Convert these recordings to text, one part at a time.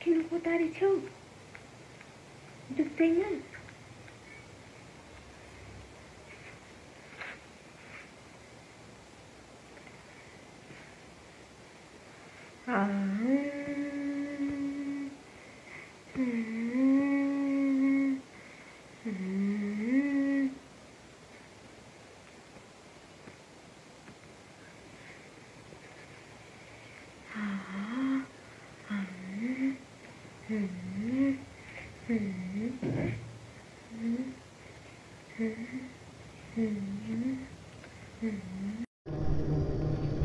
Kinuko Dupenya.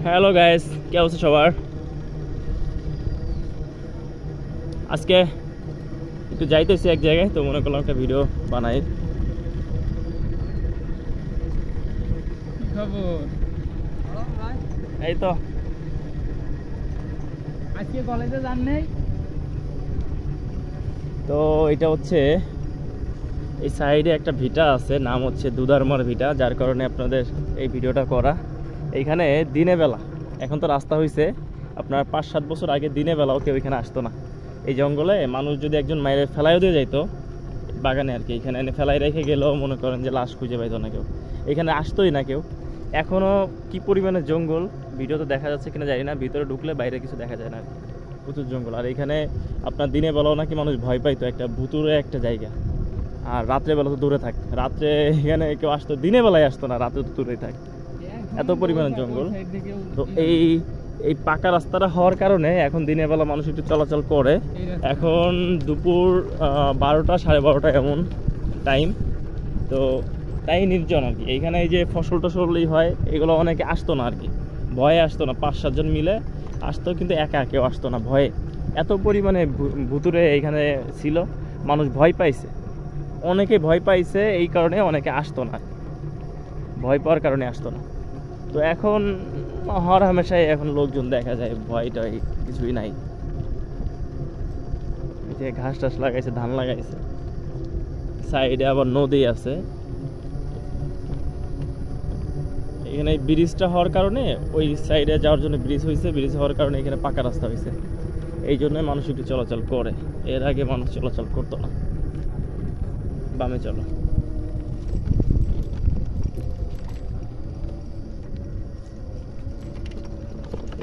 Hello guys, কি অবস্থা সবার? আজকে একটু যাইতেছি এক জায়গায়, তো মনে করলাম একটা ভিডিও বানাই। খবর এই তো আজকে কলেজে যান নাই? তো এটা হচ্ছে এই সাইডে একটা ভিটা আছে, নাম হচ্ছে দুধারমার ভিটা, যার কারণে আপনাদের এই ভিডিওটা করা। এইখানে দিনে বেলা, এখন তো রাস্তা হয়েছে, আপনার 5-7 বছর আগে দিনে বেলাও কেউ এখানে আসতো না। এই জঙ্গলে মানুষ যদি একজন মায়ের ফেলাইও দিয়ে যাইতো বাগানে আর কি, এখানে এনে ফেলাই রেখে গেলেও মনে করেন যে লাশ খুঁজে পাইতো না কেউ, এখানে আসতোই না কেউ। এখনও কি পরিমাণে জঙ্গল ভিডিওতে দেখা যাচ্ছে কিনা জানি না, ভিতরে ঢুকলে বাইরে কিছু দেখা যায় না আর কি, প্রচুর জঙ্গল। আর এখানে আপনার দিনে বেলাও নাকি মানুষ ভয় পাইতো, একটা ভুতুরে একটা জায়গা। আর রাত্রেবেলা তো দূরে থাকে, রাত্রে এখানে কেউ আসতো, দিনে বেলায় আসতো না, রাতে তো দূরেই থাকে, এত পরিমাণে জঙ্গল। তো এই পাকা রাস্তাটা হওয়ার কারণে এখন দিনের বেলা মানুষ একটু চলাচল করে। এখন দুপুর 12টা 12:30 এমন টাইম, তো তাই নির্জন আর কি। এইখানে এই যে ফসল টসলই হয়, এগুলো অনেকে আসতো না আর কি, ভয়ে আসতো না। 5-7 জন মিলে আসতো, কিন্তু একা কেউ আসতো না ভয়ে। এত পরিমাণে ভুতুরে এইখানে ছিল, মানুষ ভয় পাইছে, অনেকে ভয় পাইছে, এই কারণে অনেকে আসতো না, ভয় পাওয়ার কারণে আসতো না। তো এখন হর হামেশাই এখন লোকজন দেখা যায়, ভয়টাই কিছুই নাই। যে ঘাস টাস লাগাইছে, ধান লাগাইছে, সাইডে আবার নদী আছে। এখানে ব্রিজটা হওয়ার কারণে, ওই সাইডে যাওয়ার জন্য ব্রিজ হয়েছে, ব্রিজ হওয়ার কারণে এখানে পাকা রাস্তা হয়েছে, এই জন্য মানুষ একটু চলাচল করে। এর আগে মানুষ চলাচল করতো না। বামে চলো।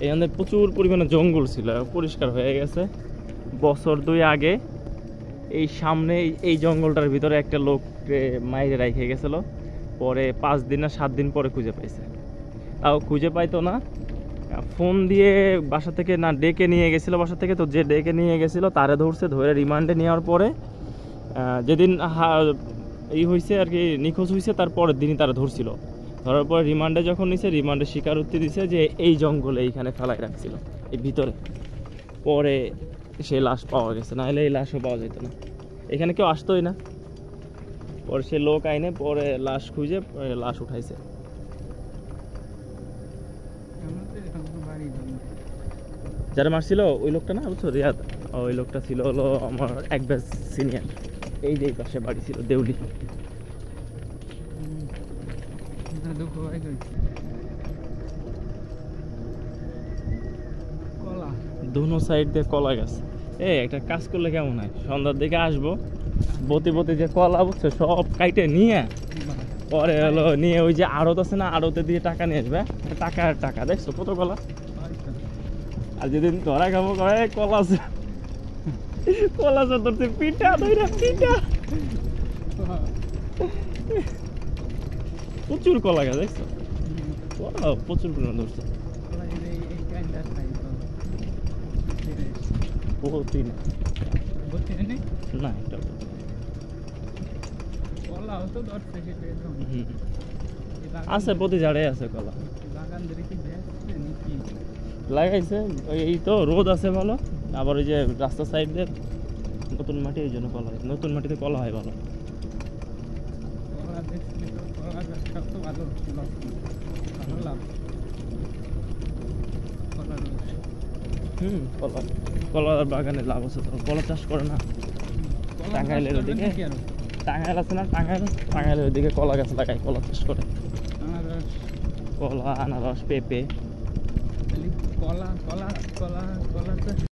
এখানে প্রচুর পরিমাণে জঙ্গল ছিল, পরিষ্কার হয়ে গেছে। বছর 2 আগে এই সামনে এই জঙ্গলটার ভিতরে একটা লোককে মাইরে রেখে গেছিল, পরে 5 দিন না 7 দিন পরে খুঁজে পাইছে। তাও খুঁজে পাইতো না, ফোন দিয়ে বাসা থেকে না ডেকে নিয়ে গেছিল বাসা থেকে, তো যে ডেকে নিয়ে গেছিল তারে ধরছে, ধরে রিমান্ডে নেওয়ার পরে যেদিন এই হয়েছে আর কি, নিখোঁজ হয়েছে, তার পরের দিনই তারা ধরছিল। ধরার পরে রিমান্ডে যখন নিছে, রিমান্ডে স্বীকারোক্তি দিছে যে এই জঙ্গলে এইখানে ফেলাই রাখছিল, এই ভিতরে। পরে সে লাশ পাওয়া গেছে, নাহলে এই লাশও পাওয়া যেত না, এখানে কেউ আসতোই না। পরে সে লোক আইনে পরে লাশ খুঁজে লাশ উঠাইছে। যারা মারছিল ওই লোকটা না, বুঝছো, রিয়াদ, ওই লোকটা ছিল হলো আমার এক ব্যাচ সিনিয়র। এই যে পাশে বাড়ি ছিল, দেউলি। দুনো সাইড দিয়ে কলা গাছ। একটা কাজ করলে কেমন হয়, সন্ধ্যার দিকে আসবো, বতি যে কলা, বুঝছো, সব কাইটে নিয়ে পরে হলো নিয়ে ওই যে আড়ত আছে না, আড়তে দিয়ে টাকা নিয়ে আসবে, টাকা আর টাকা। দেখছো কত কলা? আর যেদিন ধরা খাবো কলা ধরতে পিঠা প্রচুর কলা গাছ, দেখছো, প্রচুর পরিমাণ ধরছে। না, এটা আছে, প্রতি ঝাড়ে আছে কলা লাগাইছে। এই তো রোদ আছে ভালো, আবার ওই যে রাস্তার সাইড দিয়ে নতুন মাটি, এই জন্য কলা হয়, নতুন মাটিতে কলা হয় ভালো। কলার বাগানে লাভ আছে তো, কলা চাষ করে না টাঙ্গাইলের ওদিকে, টাঙ্গাইল আছে না, টাঙ্গাইলের ওদিকে কলা গাছ লাগায়, কলা চাষ করে, কলা, আনারস, পেঁপে, কলা কলা কলা কলা